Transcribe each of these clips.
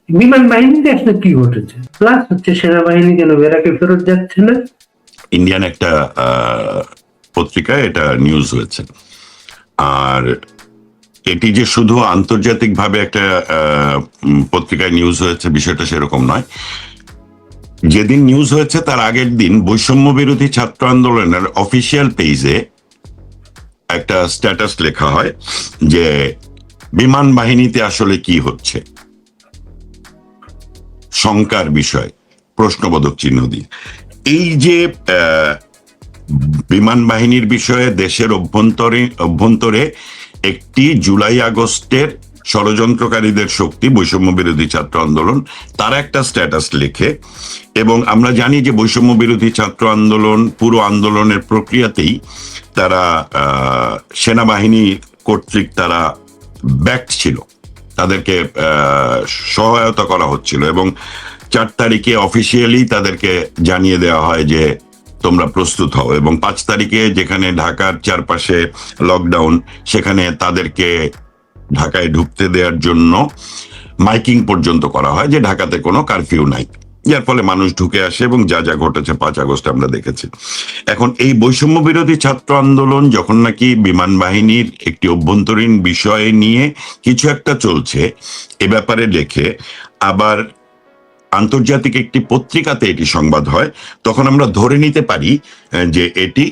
বিমান বাহিনীতে আসলে কি ঘটেছে, প্লাস হচ্ছে সেনাবাহিনী কেন বেরাকে ফেরত যাচ্ছে না? ইন্ডিয়ান একটা পত্রিকায় এটা নিউজ হয়েছে। আর এটি যে শুধু আন্তর্জাতিকভাবে একটা পত্রিকায় নিউজ হয়েছে বিষয়টা সেরকম নয়। যেদিন নিউজ হয়েছে তার আগের দিন বৈষম্য বিরোধী ছাত্র আন্দোলনের অফিসিয়াল পেজে একটা স্ট্যাটাস লেখা হয় যে বিমান বাহিনীতে আসলে কি হচ্ছে, শঙ্কার বিষয়, প্রশ্নবোধক চিহ্ন দিয়ে। এই যে বিমান বাহিনীর বিষয়ে দেশের অভ্যন্তরে একটি জুলাই আগস্টের ষড়যন্ত্রকারীদের শক্তি বৈষম্য বিরোধী ছাত্র আন্দোলন, তারা একটা স্ট্যাটাস লেখে। এবং আমরা জানি যে বৈষম্য বিরোধী ছাত্র আন্দোলন পুরো আন্দোলনের প্রক্রিয়াতেই তারা সেনাবাহিনী কর্তৃক তারা ব্যাকড ছিল, তাদেরকে সহায়তা করা হচ্ছিল। এবং 4 তারিখে অফিসিয়ালি তাদেরকে জানিয়ে দেওয়া হয় যে তোমরা প্রস্তুত হও। এবং 5 তারিখে যেখানে ঢাকার চারপাশে লকডাউন, সেখানে তাদেরকে ঢাকায় ঢুকতে দেওয়ার জন্য মাইকিং পর্যন্ত করা হয় যে ঢাকাতে কোনো কারফিউ নাই, যার ফলে মানুষ ঢুকে আসে এবং যা যা ঘটেছে 5 আগস্ট আমরা দেখেছি। এখন এই বৈষম্য বিরোধী ছাত্র আন্দোলন যখন নাকি বিমান বাহিনীর একটি অভ্যন্তরীণ বিষয় নিয়ে কিছু একটা চলছে এ ব্যাপারে লেখে, আবার আন্তর্জাতিক একটি পত্রিকাতে এটি সংবাদ হয়, তখন আমরা ধরে নিতে পারি যে এটি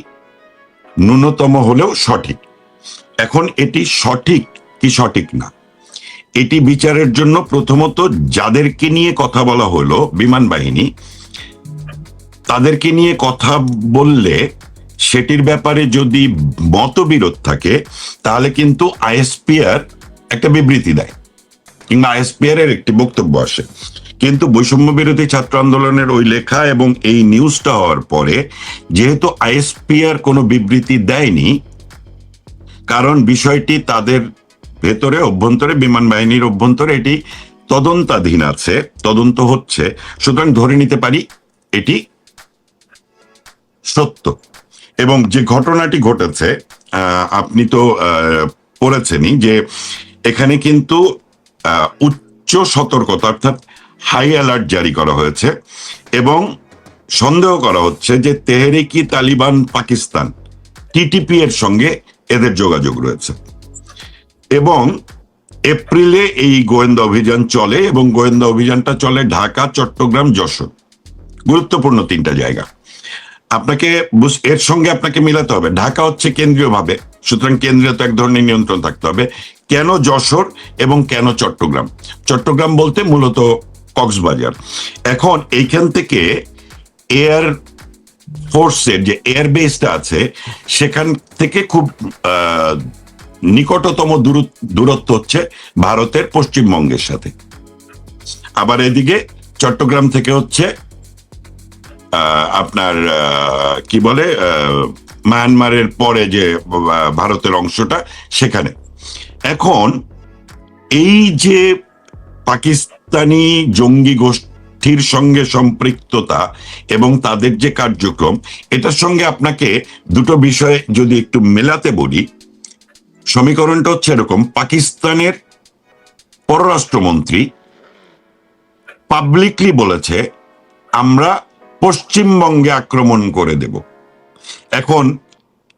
ন্যূনতম হলেও সঠিক। এখন এটি সঠিক কি সঠিক না, এটি বিচারের জন্য প্রথমত যাদেরকে নিয়ে কথা বলা হলো বিমান বাহিনী, তাদেরকে নিয়ে কথা বললে সেটির ব্যাপারে যদি মতবিরোধ থাকে তাহলে কিন্তু আইএসপিআর একটা বিবৃতি দেয় কিংবা আইএসপিআর এর একটি বক্তব্য আসে। কিন্তু বৈষম্য বিরোধী ছাত্র আন্দোলনের ওই লেখা এবং এই নিউজটা হওয়ার পরে যেহেতু আইএসপিআর কোনো বিবৃতি দেয়নি, কারণ বিষয়টি তাদের ভেতরে অভ্যন্তরে বিমান বাহিনীর অভ্যন্তরে এটি তদন্তাধীন আছে, তদন্ত হচ্ছে, সুতরাং ধরে নিতে পারি এটি সত্য। এবং যে ঘটনাটি ঘটেছে আপনি তো পড়েছেনই যে এখানে কিন্তু উচ্চ সতর্কতা অর্থাৎ হাই অ্যালার্ট জারি করা হয়েছে এবং সন্দেহ করা হচ্ছে যে তেহরিকি তালিবান পাকিস্তান টিটিপি এর সঙ্গে এদের যোগাযোগ রয়েছে। এবং এপ্রিলে এই গোয়েন্দা অভিযান চলে এবং গোয়েন্দা অভিযানটা চলে ঢাকা, চট্টগ্রাম, যশোর, গুরুত্বপূর্ণ 3টা জায়গা। আপনাকে এর সঙ্গে আপনাকে মিলাতে হবে ঢাকা হচ্ছে কেন্দ্রীয় ভাবে, সুতরাং কেন্দ্রীয় তো এক ধরনের নিয়ন্ত্রণ থাকতে হবে। কেন যশোর এবং কেন চট্টগ্রাম? চট্টগ্রাম বলতে মূলত কক্সবাজার। এখন এইখান থেকে এয়ার ফোর্সের যে এয়ার বেসটা আছে সেখান থেকে খুব নিকটতম দূরত্ব হচ্ছে ভারতের পশ্চিমবঙ্গের সাথে। আবার এদিকে চট্টগ্রাম থেকে হচ্ছে আপনার কি বলে মায়ানমারের পরে যে ভারতের অংশটা সেখানে। এখন এই যে পাকিস্তানি জঙ্গি গোষ্ঠীর সঙ্গে সম্পৃক্ততা এবং তাদের যে কার্যক্রম, এটার সঙ্গে আপনাকে দুটো বিষয় যদি একটু মেলাতে বলি, সমীকরণটা হচ্ছে এরকম: পাকিস্তানের পররাষ্ট্রমন্ত্রী পাবলিকলি বলেছে আমরা পশ্চিমবঙ্গে আক্রমণ করে দেব। এখন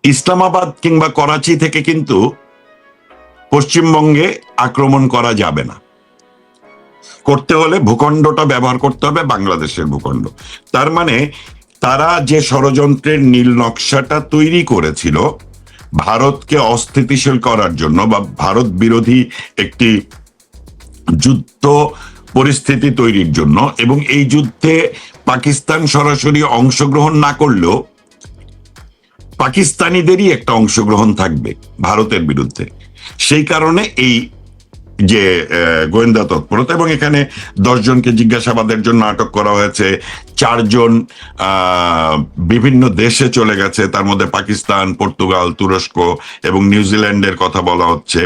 ইসলামাবাদ কিংবা করাচি থেকে কিন্তু পশ্চিমবঙ্গে আক্রমণ করা যাবে না, করতে হলে ভূখণ্ডটা ব্যবহার করতে হবে বাংলাদেশের ভূখণ্ড। তার মানে তারা যে ষড়যন্ত্রের নীল নকশাটা তৈরি করেছিল ভারতকে অস্থিতিশীল করার জন্য বা ভারত বিরোধী একটি যুদ্ধ পরিস্থিতি তৈরির জন্য, এবং এই যুদ্ধে পাকিস্তান সরাসরি অংশগ্রহণ না করলেও পাকিস্তানিদেরই একটা অংশগ্রহণ থাকবে ভারতের বিরুদ্ধে, সেই কারণে এই যে গোয়েন্দা তৎপরতা। এবং এখানে 10 জনকে জিজ্ঞাসাবাদের জন্য আটক করা হয়েছে, 4 জন বিভিন্ন দেশে চলে গেছে, তার মধ্যে পাকিস্তান, পর্তুগাল, তুরস্ক এবং নিউজিল্যান্ডের কথা বলা হচ্ছে।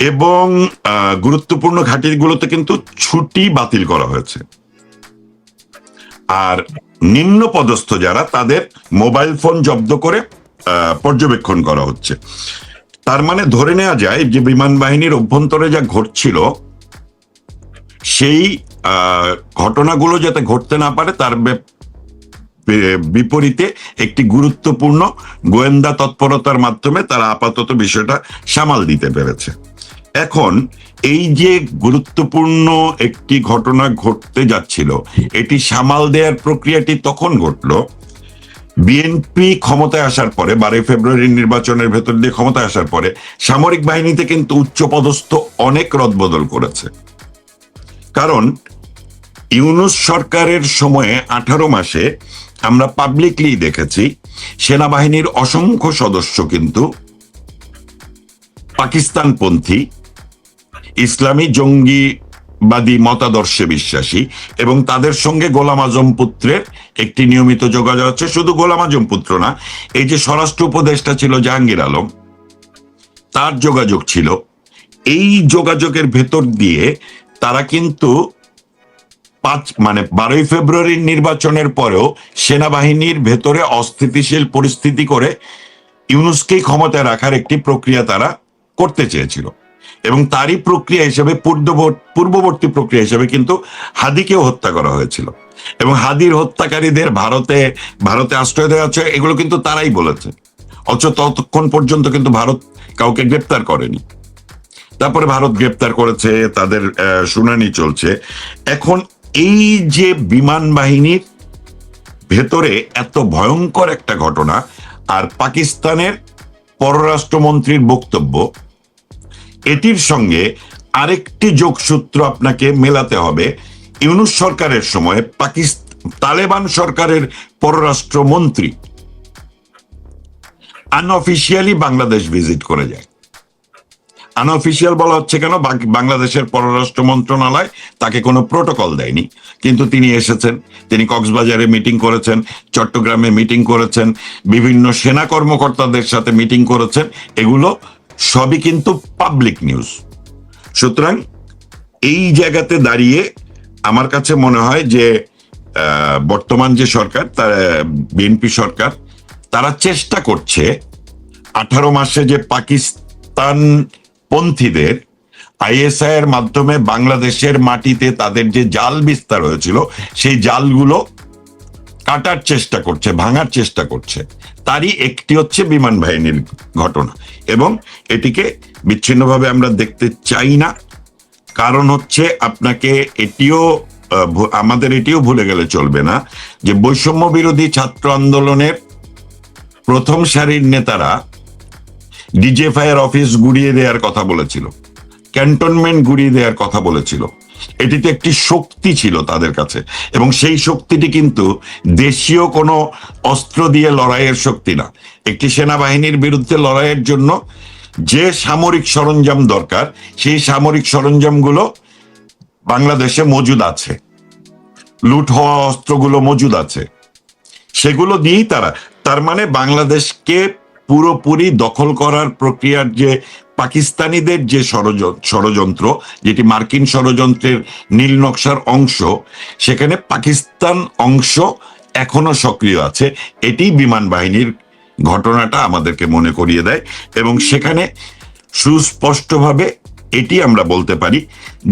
এবং গুরুত্বপূর্ণ ঘাঁটিগুলোতে কিন্তু ছুটি বাতিল করা হয়েছে। আর নিম্ন পদস্থ যারা তাদের মোবাইল ফোন জব্দ করে পর্যবেক্ষণ করা হচ্ছে। তার মানে ধরে নেওয়া যায় যে বিমান বাহিনীর অভ্যন্তরে যা ঘটছিল সেই ঘটনাগুলো যাতে ঘটতে না পারে তার বিপরীতে একটি গুরুত্বপূর্ণ গোয়েন্দা তৎপরতার মাধ্যমে তারা আপাতত বিষয়টা সামাল দিতে পেরেছে। এখন এই যে গুরুত্বপূর্ণ একটি ঘটনা ঘটতে যাচ্ছিল, এটি সামাল দেওয়ার প্রক্রিয়াটি তখন ঘটলো বিএনপি ক্ষমতায় আসার পরে, 12 ফেব্রুয়ারির নির্বাচনের ভেতর দিয়ে ক্ষমতায় আসার পরে সামরিক বাহিনীতে কিন্তু উচ্চপদস্থ অনেক রদবদল করেছে। কারণ ইউনূস সরকারের সময়ে 18 মাসে আমরা পাবলিকলি দেখেছি সেনাবাহিনীর অসংখ্য সদস্য কিন্তু পাকিস্তানপন্থী, ইসলামী জঙ্গিবাদী মতাদর্শে বিশ্বাসী, এবং তাদের সঙ্গে গোলাম আজম পুত্রের একটি নিয়মিত যোগাযোগ আছে। শুধু গোলাম আজম পুত্র না, এই যে স্বরাষ্ট্র উপদেষ্টা ছিল জাহাঙ্গীর আলম, তার যোগাযোগ ছিল। এই যোগাযোগের ভেতর দিয়ে তারা কিন্তু 12 ফেব্রুয়ারির নির্বাচনের পরেও সেনাবাহিনীর ভেতরে অস্থিতিশীল পরিস্থিতি করে ইউনূসকেই ক্ষমতায় রাখার একটি প্রক্রিয়া তারা করতে চেয়েছিল, এবং তারই প্রক্রিয়া হিসেবে পূর্ববর্তী প্রক্রিয়া হিসেবে কিন্তু হাদিকেও হত্যা করা হয়েছিল, এবং হাদির হত্যাকারীদের ভারতে আশ্রয় দেওয়া হচ্ছে, এগুলো কিন্তু তারাই বলেছে। অথচ ততক্ষণ পর্যন্ত কিন্তু ভারত কাউকে গ্রেপ্তার করেনি। তারপরে ভারত গ্রেপ্তার করেছে, তাদের শুনানি চলছে। এখন এই যে বিমান বাহিনীর ভেতরে এত ভয়ঙ্কর একটা ঘটনা, আর পাকিস্তানের পররাষ্ট্রমন্ত্রীর বক্তব্য, এটির সঙ্গে আরেকটি যোগসূত্র আপনাকে মেলাতে হবে। ইউনূস সরকারের সময় তালেবান সরকারের পররাষ্ট্রমন্ত্রী আনঅফিসিয়ালি বাংলাদেশ ভিজিট করে যায়। আনঅফিসিয়াল বলা হচ্ছে কেন? বাংলাদেশের পররাষ্ট্র মন্ত্রণালয় তাকে কোনো প্রোটোকল দেয়নি, কিন্তু তিনি এসেছেন। তিনি কক্সবাজারে মিটিং করেছেন, চট্টগ্রামে মিটিং করেছেন, বিভিন্ন সেনা কর্মকর্তাদের সাথে মিটিং করেছেন। এগুলো সবই কিন্তু পাবলিক নিউজ। সুতরাং এই জায়গাতে দাঁড়িয়ে আমার কাছে মনে হয় যে বর্তমান যে সরকার, তার বিএনপি সরকার, তারা চেষ্টা করছে 18 মাসে যে পাকিস্তান পন্থীদের আইএসআই এর মাধ্যমে বাংলাদেশের মাটিতে তাদের যে জাল বিস্তার হয়েছিল, সেই জালগুলো কাটার চেষ্টা করছে, ভাঙার চেষ্টা করছে। তারই একটি হচ্ছে বিমান বাহিনীর ঘটনা, এবং এটিকে বিচ্ছিন্নভাবে আমরা দেখতে চাই না। কারণ হচ্ছে আপনাকে আমাদের এটিও ভুলে গেলে চলবে না যে বৈষম্য বিরোধী ছাত্র আন্দোলনের প্রথম সারির নেতারা ডিজিএফআই এর অফিস গুড়িয়ে দেওয়ার কথা বলেছিল, ক্যান্টনমেন্ট গুড়িয়ে দেওয়ার কথা বলেছিল। এটিতে একটি শক্তি ছিল তাদের কাছে, এবং সেই শক্তিটি কিন্তু দেশীয় কোনো অস্ত্র দিয়ে লড়াইয়ের শক্তি না। একটি সেনাবাহিনীর বিরুদ্ধে লড়াইয়ের জন্য যে সামরিক সরঞ্জাম দরকার, সেই সামরিক সরঞ্জামগুলো বাংলাদেশে মজুদ আছে, লুট হওয়া অস্ত্রগুলো মজুদ আছে, সেগুলো দিয়েই তার মানে বাংলাদেশকে পুরোপুরি দখল করার প্রক্রিয়ার যে পাকিস্তানিদের যে ষড়যন্ত্র, যেটি মার্কিন ষড়যন্ত্রের নীল নকশার অংশ, সেখানে পাকিস্তান অংশ এখনো সক্রিয় আছে। এটি বিমান বাহিনীর ঘটনাটা আমাদেরকে মনে করিয়ে দেয়, এবং সেখানে সুস্পষ্টভাবে এটি আমরা বলতে পারি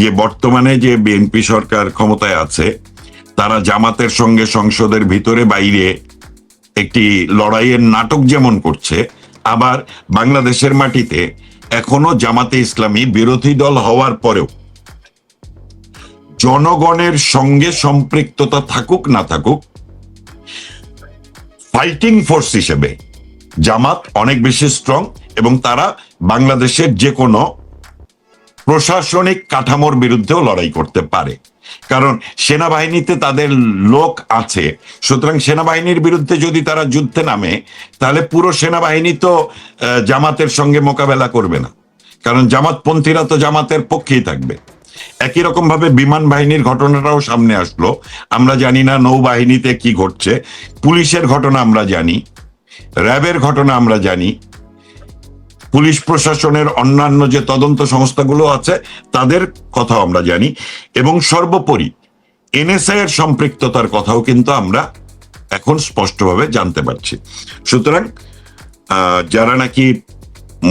যে বর্তমানে যে বিএনপি সরকার ক্ষমতায় আছে, তারা জামাতের সঙ্গে সংসদের ভিতরে বাইরে একটি লড়াইয়ের নাটক যেমন করছে, আবার বাংলাদেশের মাটিতে এখনো জামাতে ইসলামী বিরোধী দল হওয়ার পরেও জনগণের সঙ্গে সম্পৃক্ততা থাকুক না থাকুক, ফাইটিং ফোর্স হিসেবে জামাত অনেক বেশি স্ট্রং, এবং তারা বাংলাদেশের যে কোনো প্রশাসনিক কাঠামোর বিরুদ্ধেও লড়াই করতে পারে। কারণ সেনাবাহিনীতে তাদের লোক আছে, সুতরাং সেনাবাহিনীর বিরুদ্ধে যদি তারা যুদ্ধে নামে, তাহলে পুরো সেনাবাহিনী তো জামাতের সঙ্গে মোকাবেলা করবে না, কারণ জামাতপন্থীরা তো জামাতের পক্ষেই থাকবে। একই রকম ভাবে বিমান বাহিনীর ঘটনাটাও সামনে আসলো। আমরা জানি না নৌবাহিনীতে কি ঘটছে, পুলিশের ঘটনা আমরা জানি, র্যাবের ঘটনা আমরা জানি, পুলিশ প্রশাসনের অন্যান্য যে তদন্ত সংস্থাগুলো আছে তাদের কথাও আমরা জানি, এবং সর্বোপরি এনএসআই এর সম্পৃক্ততার কথাও কিন্তু আমরা এখন স্পষ্টভাবে জানতে পারছি। সুতরাং যারা নাকি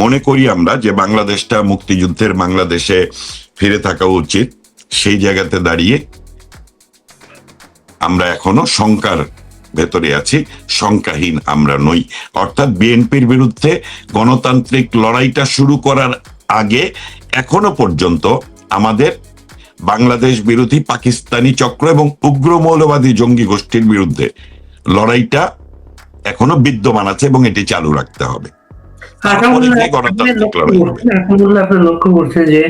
মনে করি আমরা যে বাংলাদেশটা মুক্তিযুদ্ধের বাংলাদেশে ফিরে থাকা উচিত, সেই জায়গাতে দাঁড়িয়ে আমরা এখনো শঙ্কার ভেতরে আছি, শঙ্কাহীন আমরা নই। অর্থাৎ বিএনপির বিরুদ্ধে গণতান্ত্রিক লড়াইটা শুরু করার আগে এখনো পর্যন্ত আমাদের বাংলাদেশ বিরোধী পাকিস্তানি চক্র এবং উগ্র মৌলবাদী জঙ্গি গোষ্ঠীর বিরুদ্ধে লড়াইটা এখনো বিদ্যমান আছে এবং এটি চালু রাখতে হবে। গণতান্ত্রিক লড়াই হবে। আপনি লক্ষ্য করছেন যে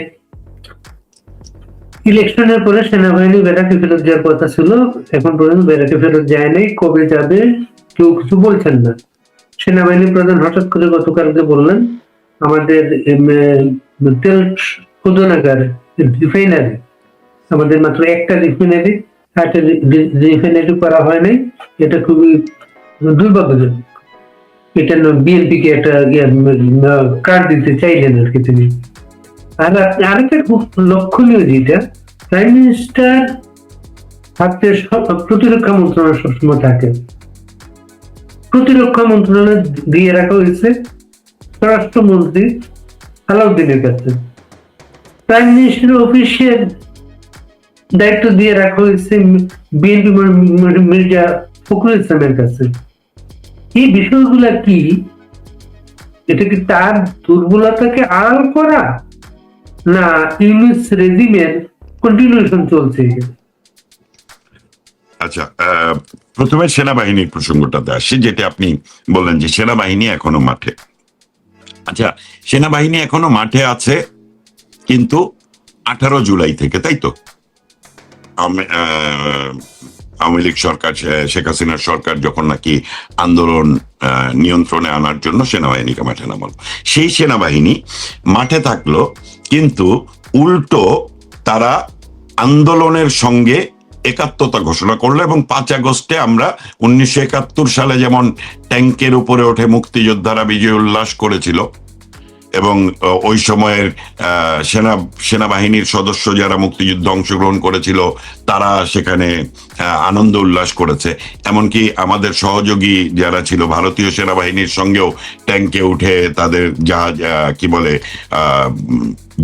ইলেকশনের পরে সেনাবাহিনী বেড়াকে ফেরত যাওয়ার কথা ছিল, এখন পর্যন্ত বেড়াকে ফেরত যায় নাই, কবে যাবে কেউ কিছু বলছেন না। সেনাবাহিনী প্রধান হঠাৎ করে গতকালকে বললেন আমাদের তেল শোধনাগার রিফাইনারি, আমাদের মাত্র একটা রিফাইনারি, রিফাইনারি করা হয় নাই, এটা খুবই দুর্ভাগ্যজনক। এটা বিএনপি কে একটা কার্ড দিতে চাইলেন আর কি তিনি। আর আরেকটা খুব লক্ষণীয় যেটা, প্রাইম মিনিস্টার হাতে প্রতিরক্ষা মন্ত্রণালয় সবসময় থাকে, প্রতিরক্ষা মন্ত্রণালয় দিয়ে রাখা হয়েছে স্বরাষ্ট্রমন্ত্রী আলাউদ্দিনের কাছে, প্রাইম মিনিস্টার অফিসের দায়িত্ব দিয়ে রাখা হয়েছে বিএনপি মির্জা ফখরুল ইসলামের কাছে। এই বিষয়গুলা কি, এটা কি তার দুর্বলতাকে আড়াল করা, না ইউনুস রেজিমের কন্টিনিউশন চলছে? আচ্ছা, প্রথমে সেনাবাহিনীর প্রসঙ্গটাতে আসি, যেটা আপনি বললেন যে সেনাবাহিনী এখনো মাঠে। আচ্ছা, সেনাবাহিনী এখনো মাঠে আছে কিন্তু 18 জুলাই থেকে, তাই তো? আওয়ামী লীগ সরকার, শেখ হাসিনার সরকার যখন নাকি আন্দোলন নিয়ন্ত্রণে আনার জন্য সেনাবাহিনীকে মাঠে নামালো, সেই সেনাবাহিনী মাঠে থাকলো, কিন্তু উল্টো তারা আন্দোলনের সঙ্গে একাত্মতা ঘোষণা করলো। এবং 5 আগস্টে আমরা 1971 সালে যেমন ট্যাঙ্কের উপরে ওঠে মুক্তিযোদ্ধারা বিজয় উল্লাস করেছিল, এবং ওই সময়ের সেনাবাহিনীর সদস্য যারা মুক্তিযুদ্ধে অংশগ্রহণ করেছিল তারা সেখানে আনন্দ উল্লাস করেছে, এমনকি আমাদের সহযোগী যারা ছিল ভারতীয় সেনাবাহিনীর সঙ্গেও ট্যাঙ্কে উঠে তাদের জাহাজ কি বলে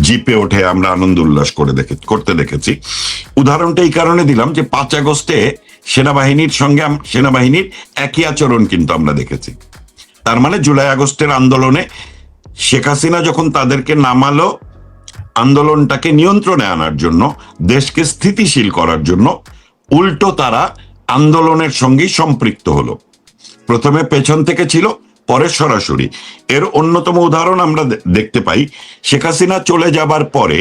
জিপে ওঠে আমরা আনন্দ উল্লাস করতে দেখেছি। উদাহরণটা এই কারণে দিলাম যে 5 আগস্টে সেনাবাহিনীর সঙ্গে সেনাবাহিনীর একই আচরণ কিন্তু আমরা দেখেছি। তার মানে জুলাই আগস্টের আন্দোলনে শেখ হাসিনা যখন তাদেরকে নামালো আন্দোলনটাকে নিয়ন্ত্রণে আনার জন্য, দেশকে স্থিতিশীল করার জন্য, উল্টো তারা আন্দোলনের সঙ্গেই সম্পৃক্ত হলো। প্রথমে পেছন থেকে ছিল, পরে সরাসরি। এর অন্যতম উদাহরণ আমরা দেখতে পাই, শেখ হাসিনা চলে যাবার পরে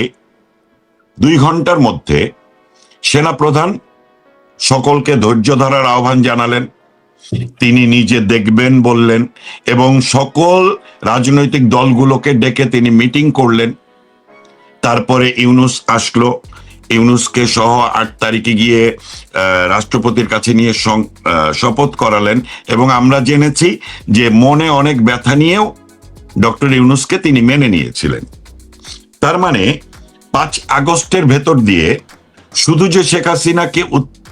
2 ঘন্টার মধ্যে সেনাপ্রধান সকলকে ধৈর্য ধরার আহ্বান জানালেন, তিনি নিজে দেখবেন বললেন, এবং সকল রাজনৈতিক দলগুলোকে ডেকে তিনি মিটিং করলেন। তারপরে ইউনুস আসলো, ইউনুসকে সহ 8 তারিখে গিয়ে রাষ্ট্রপতির কাছে নিয়ে শপথ করালেন, এবং আমরা জেনেছি যে মনে অনেক ব্যথা নিয়েও ডক্টর ইউনুসকে তিনি মেনে নিয়েছিলেন। তার মানে 5 আগস্টের ভেতর দিয়ে শুধু যে শেখ হাসিনাকে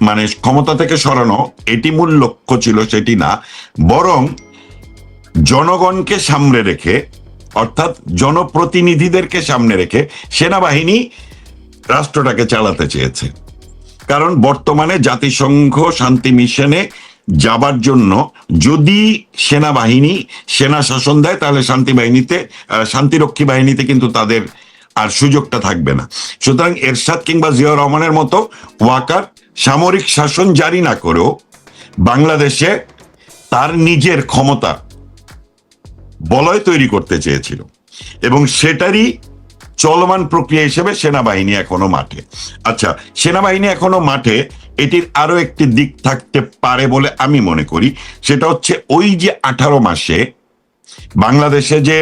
মানে ক্ষমতা থেকে সরানো এটি মূল লক্ষ্য ছিল সেটি না, বরং জনগণকে সামনে রেখে, অর্থাৎ জনপ্রতিনিধিদেরকে সামনে রেখে সেনাবাহিনী রাষ্ট্রটাকে চালাতে চেয়েছে। কারণ বর্তমানে জাতিসংঘ শান্তি মিশনে যাবার জন্য যদি সেনাবাহিনী সেনা শাসন দেয়, তাহলে শান্তিরক্ষী বাহিনীতে কিন্তু তাদের আর সুযোগটা থাকবে না। সুতরাং এরশাদ কিংবা জিয়াউর রহমানের মতো ওয়াকার সামরিক শাসন জারি না করেও বাংলাদেশে তার নিজের ক্ষমতা বলয় তৈরি করতে চেয়েছিল, এবং সেটারই চলমান প্রক্রিয়া হিসেবে সেনাবাহিনী এখনো মাঠে। আচ্ছা, সেনাবাহিনী এখনো মাঠে, এটির আরো একটি দিক থাকতে পারে বলে আমি মনে করি। সেটা হচ্ছে ওই যে 18 মাসে বাংলাদেশে যে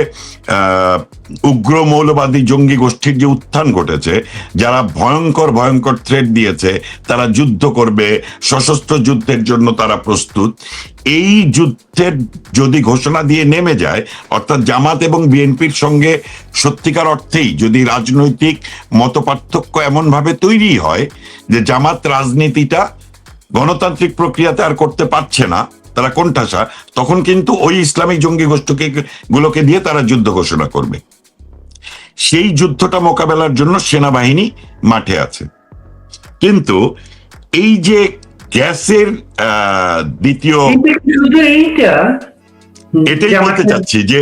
উগ্র মৌলবাদী জঙ্গি গোষ্ঠীর যে উত্থান ঘটেছে, যারা ভয়ঙ্কর ভয়ঙ্কর থ্রেট দিয়েছে, তারা যুদ্ধ করবে, সশস্ত্র যুদ্ধের জন্য তারা প্রস্তুত। এই যুদ্ধের যদি ঘোষণা দিয়ে নেমে যায়, অর্থাৎ জামাত এবং বিএনপির সঙ্গে সত্যিকার অর্থেই যদি রাজনৈতিক মতপার্থক্য এমনভাবে তৈরি হয় যে জামাত রাজনীতিটা গণতান্ত্রিক প্রক্রিয়াতে আর করতে পারছে না, তারা কোণঠাসা, তখন কিন্তু ওই ইসলামিক জঙ্গি গোষ্ঠীগুলোকে দিয়ে তারা যুদ্ধ ঘোষণা করবে। সেই যুদ্ধটা মোকাবেলার জন্য সেনাবাহিনী মাঠে আছে। কিন্তু এই যে গ্যাসের দ্বিতীয়, শুধু এইটা এটাই বলতে চাচ্ছি যে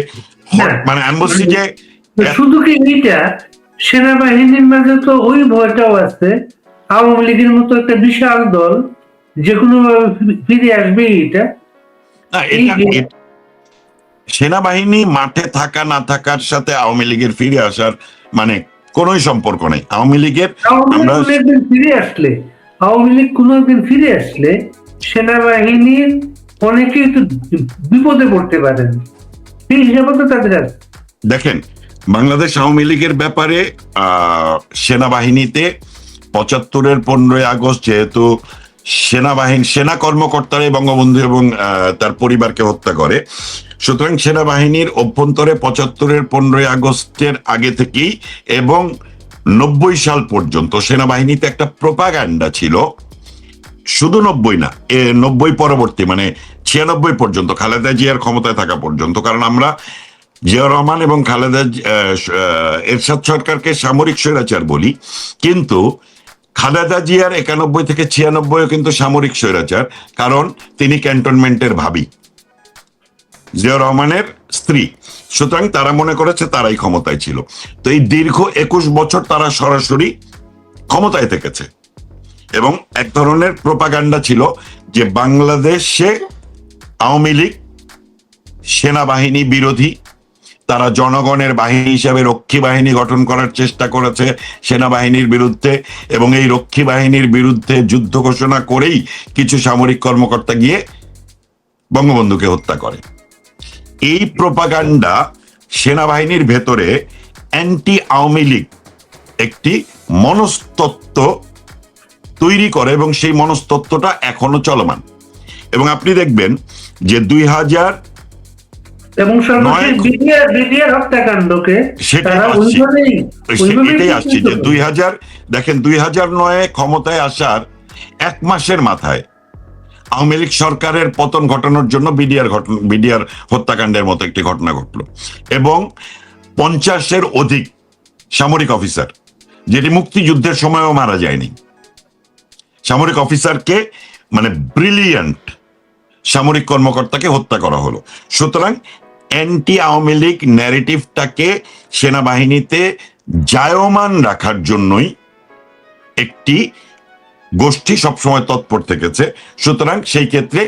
মানে আমি বলছি যে শুধু কি এইটা, সেনাবাহিনীর মাঝে তো ওই ভয়টাও আছে, আওয়ামী লীগের মতো একটা বিশাল দল যে কোনো ফিরে আসবে এটা। সেনাবাহিনী মাঠে থাকা না থাকার সাথে আওয়ামী লীগের ফিরে আসার মানে কোনোই সম্পর্ক নেই। আওয়ামী লীগের আমরা ফিরে আসলে, আওয়ামী লীগ কোনো একদিন ফিরে আসলে সেনাবাহিনীর অনেকেই তো বিপদে পড়তে পারেন, সেই হিসাবে তো তাদের আছে। দেখেন, বাংলাদেশ আওয়ামী লীগের ব্যাপারে সেনাবাহিনীতে ৭৫-এর 15ই আগস্ট যেহেতু সেনা কর্মকর্তারাই বঙ্গবন্ধু এবং তার পরিবারকে হত্যা করে, সুতরাং সেনাবাহিনীর অভ্যন্তরে ৭৫-এর 15ই আগস্টের আগে থেকেই এবং 90 সাল পর্যন্ত সেনাবাহিনীতে একটা প্রোপাগান্ডা ছিল। শুধু 90 না, 90 পরবর্তী মানে 96 পর্যন্ত, খালেদা জিয়ার ক্ষমতায় থাকা পর্যন্ত। কারণ আমরা জিয়া রহমান এবং খালেদা এরশাদ সরকারকে সামরিক স্বৈরাচার বলি, কিন্তু খালেদা জিয়ার 91 থেকে 96 কিন্তু সামরিক স্বৈরাচার, কারণ তিনি ক্যান্টনমেন্টের ভাবি, জিয়া রহমানের স্ত্রী। সুতরাং তারা মনে করেছে তারাই ক্ষমতায় ছিল। তো এই দীর্ঘ 21 বছর তারা সরাসরি ক্ষমতায় থেকেছে এবং এক ধরনের প্রোপাগান্ডা ছিল যে বাংলাদেশে আওয়ামী লীগ সেনাবাহিনী বিরোধী, তারা জনগণের বাহিনী হিসাবে রক্ষী বাহিনী গঠন করার চেষ্টা করেছে সেনাবাহিনীর বিরুদ্ধে, এবং এই রক্ষী বাহিনীর বিরুদ্ধে যুদ্ধ ঘোষণা করেই কিছু সামরিক কর্মকর্তা গিয়ে বঙ্গবন্ধুকে হত্যা করে। এই প্রোপাগান্ডা সেনাবাহিনীর ভেতরে অ্যান্টি আওয়ামী লীগ একটি মনস্তত্ত্ব তৈরি করে এবং সেই মনস্তত্ত্বটা এখনো চলমান। এবং আপনি দেখবেন যে 2000 এবং হত্যাকাণ্ডকে এটাই আসছে যে 2009 ক্ষমতায় আসার 1 মাসের মাথায় আওয়ামী লীগ সরকারের পতন ঘটানোর জন্য বিডিআর হত্যাকাণ্ডের মতো একটি ঘটনা ঘটলো, এবং 50-এর অধিক সামরিক অফিসার, যেটি মুক্তিযুদ্ধের সময়ও মারা যায়নি, সামরিক অফিসারকে মানে ব্রিলিয়ান্ট সামরিক কর্মকর্তাকে হত্যা করা হলো। সুতরাং অ্যান্টি আওয়ামী লীগ ন্যারেটিভটাকে সেনাবাহিনীতে জায়মান রাখার জন্যই একটি গোষ্ঠী সবসময় তৎপর থেকেছে। সুতরাং সেই ক্ষেত্রে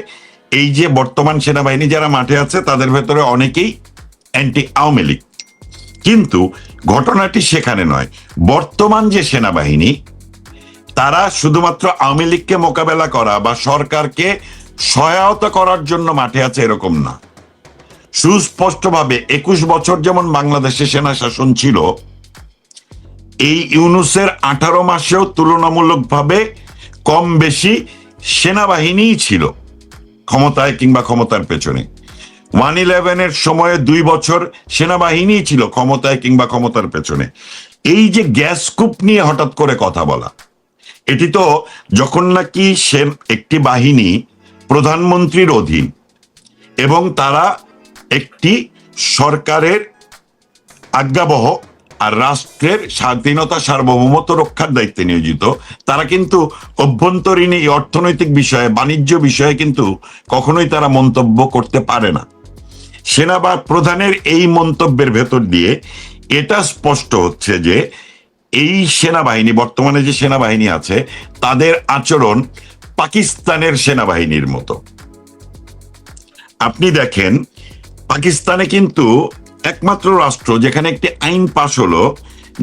এই যে বর্তমান সেনাবাহিনী যারা মাঠে আছে তাদের ভেতরে অনেকেই অ্যান্টি আওয়ামী লীগ। কিন্তু ঘটনাটি সেখানে নয়। বর্তমান যে সেনাবাহিনী, তারা শুধুমাত্র আওয়ামী লীগকে মোকাবেলা করা বা সরকারকে সহায়তা করার জন্য মাঠে আছে এরকম না। সুস্পষ্টভাবে 21 বছর যেমন বাংলাদেশে সেনা শাসন ছিল, এই ইউনূসের 18 মাসেও তুলনামূলকভাবে কম বেশি সেনাবাহিনীই ছিল ক্ষমতায় কিংবা ক্ষমতার পেছনে। 1/11-এর সময়ে 2 বছর সেনাবাহিনী ছিল ক্ষমতায় কিংবা ক্ষমতার পেছনে। এই যে গ্যাস কূপ নিয়ে হঠাৎ করে কথা বলা, এটি তো যখন নাকি একটি বাহিনী প্রধানমন্ত্রীর অধীন এবং তারা একটি সরকারের আজ্ঞাবহ আর রাষ্ট্রের স্বাধীনতা সার্বভৌমত্ব রক্ষার দায়িত্বে নিয়োজিত, তারা কিন্তু অভ্যন্তরীণ এই অর্থনৈতিক বিষয়ে, বাণিজ্য বিষয়ে কিন্তু কখনোই তারা মন্তব্য করতে পারে না। সেনা বা প্রধানের এই মন্তব্যের ভেতর দিয়ে এটা স্পষ্ট হচ্ছে যে এই সেনাবাহিনী, বর্তমানে যে সেনাবাহিনী আছে, তাদের আচরণ পাকিস্তানের সেনাবাহিনীর মতো। আপনি দেখেন, পাকিস্তানে কিন্তু একমাত্র রাষ্ট্র যেখানে একটি আইন পাশ হলো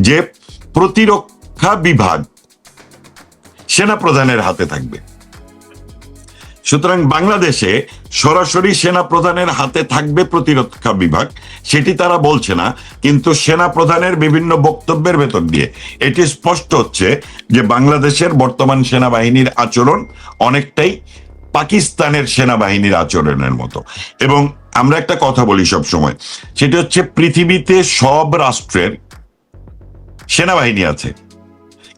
যে প্রতিরক্ষা বিভাগ সেনা প্রধানের হাতে থাকবে। সুতরাং বাংলাদেশে সরাসরি সেনা প্রধানের হাতে থাকবে প্রতিরক্ষা বিভাগ, সেটি তারা বলছে না, কিন্তু সেনা প্রধানের বিভিন্ন বক্তব্যের ভেতর দিয়ে এটি স্পষ্ট হচ্ছে যে বাংলাদেশের বর্তমান সেনাবাহিনীর আচরণ অনেকটাই পাকিস্তানের সেনাবাহিনীর আচরণের মতো। এবং আমরা একটা কথা বলি সব সময়, সেটি হচ্ছে পৃথিবীতে সব রাষ্ট্রের সেনাবাহিনী আছে,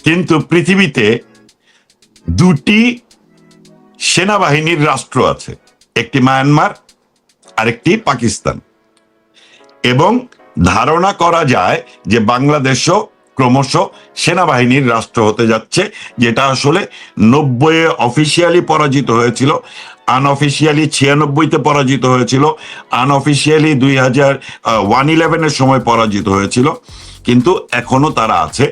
কিন্তু পৃথিবীতে 2টি সেনাবাহিনীর রাষ্ট্র আছে, একটি মায়ানমার আর একটি পাকিস্তান। এবং ধারণা করা যায় যে বাংলাদেশও ক্রমশ সেনাবাহিনীর রাষ্ট্র হতে যাচ্ছে, যেটা আসলে 90-এ অফিসিয়ালি পরাজিত হয়েছিল, আনঅফিসিয়ালি 96-তে পরাজিত হয়েছিল, আনঅফিসিয়ালি 2011-এর সময় পরাজিত হয়েছিল, কিন্তু এখনো তারা আছে।